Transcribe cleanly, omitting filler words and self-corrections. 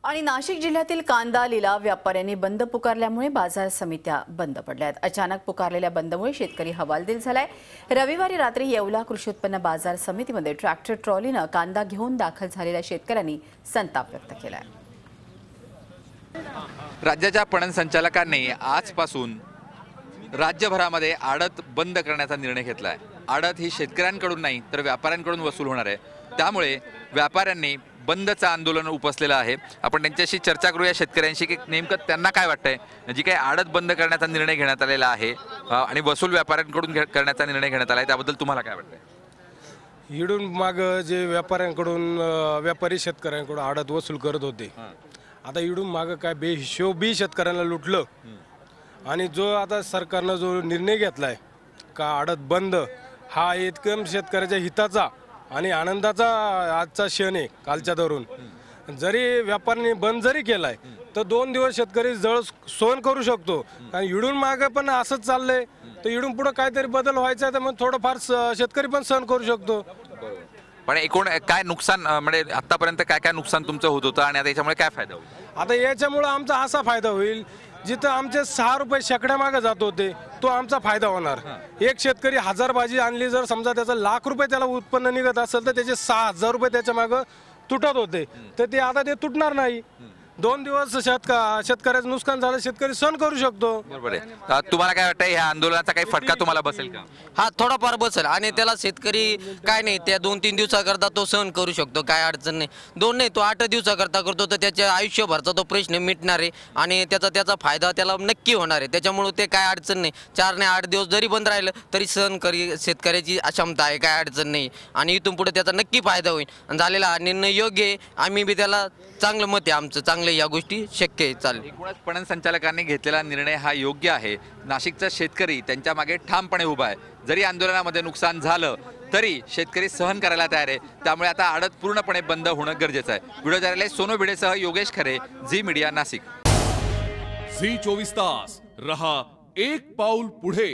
आणि नाशिक जिल्ह्यातील कांदा लिलाव व्यापाऱ्यांनी बंद पुकारल्यामुळे बाजार समित्या बंद पडल्यात। अचानक पुकारलेल्या बंदमुळे शेतकरी हवालदिल झालाय। रविवारी रात्री येवला कृषी उत्पन्न बाजार समितीमध्ये ट्रॅक्टर ट्रॉलीने कांदा घेऊन दाखल झालेल्या शेतकऱ्यांनी संताप व्यक्त केलाय। राज्याच्या पणन संचालकांनी आजपासून राज्यभरामध्ये आडत बंद करण्याचा निर्णय घेतलाय। आडत ही शेतकऱ्यांकडून नाही तर व्यापाऱ्यांकडून वसूल होणार आहे। त्यामुळे व्यापाऱ्यांनी बंदचं आंदोलन उपसलेलं आहे। आपण त्यांच्याशी चर्चा करूया शेतकऱ्यांशी की नेमकं त्यांना काय वाटतंय। जी काही आडत बंद करण्याचा निर्णय घेण्यात आलेला आहे आणि वसूल व्यापाऱ्यांकडून करण्याचा निर्णय घेण्यात आला आहे त्याबद्दल तुम्हाला काय वाटतंय। इडून माग जे व्यापाऱ्यांकडून व्यापारी शेतकऱ्यांकडून आडत वसूल करत होते, आता इडून माग काय बेहिशोबी शेतकऱ्यांना लुटलं आणि जो आता सरकारनं जो निर्णय घेतलाय का आडत बंद हा एकदम शेतकऱ्याच्या हिताचा आणि आनंदाचा आजचा क्षण आहे। कालच्या धरून जरी व्यापाऱ्यांनी बंद जरी केलाय तर 2 दिवस शेतकरी जळ सहन करू शकतो। कारण इडून मागे पण असंच चाललंय तर इडून पुढे काहीतरी बदल व्हायचा आहे तर मग थोडंफार शेतकरी पण सहन करू शकतो। पण एकूण काय नुकसान म्हणजे आतापर्यंत काय काय नुकसान तुमचं होत होतं आणि आता याच्यामुळे काय फायदा होईल। आता याच्यामुळे आमचा असा फायदा होईल जिथं आमचे 6 रुपये शेकड्या मागे जात होते तो आमचा फायदा होणार। एक शेतकरी 1000 भाजी आणली जर समजा त्याचं लाख रुपये त्याला उत्पन्न निघत असेल तर त्याचे 6000 रुपये त्याच्या मागे तुटत होते तर ते आता ते तुटणार नाही। 2 दिवस शेतकऱ्याचं नुकसान झालं शेतकरी सहन करू शकतो। बरोबर आहे। तुम्हाला काय वाटतं या आंदोलनाचा काही फटका तुम्हाला बसेल का। हा थोडाफार बसेल आणि त्याला शेतकरी काय नाही त्या 2-3 दिवसाकरता तो सहन करू शकतो, काय अडचण नाही। 2 नाही तो 8 दिवसाकरता करतो तर त्याच्या आयुष्यभरचा तो प्रश्न मिटणार आहे आणि त्याचा फायदा त्याला नक्की होणार आहे। त्याच्यामुळे ते काय अडचण नाही। 4 नाही 8 दिवस जरी बंद राहिलं तरी सहन शेतकऱ्याची क्षमता आहे, काय अडचण नाही आणि इथून पुढे त्याचा नक्की फायदा होईल। आणि झालेला हा निर्णय योग्य आहे। आम्ही बी त्याला चांगलं मत आहे आमचं, चांगलं या गोष्टी शक्य आहे। चालेल। एकूणच पणन संचालकांनी घेतलेला निर्णय हा योग्य आहे। नाशिकचा शेतकरी त्यांच्या मागे ठामपणे उभा आहे। जरी आंदोलनामध्ये नुकसान झालं तरी शेतकरी सहन करायला तयार आहे। त्यामुळे आता आडत पूर्णपणे बंद होणं गरजेचं आहे। व्हिडिओ जर्नलिस्ट सोनू भिडेसह योगेश खरे, झी मीडिया, नाशिक। झी 24 तास रहा एक पाऊल पुढे।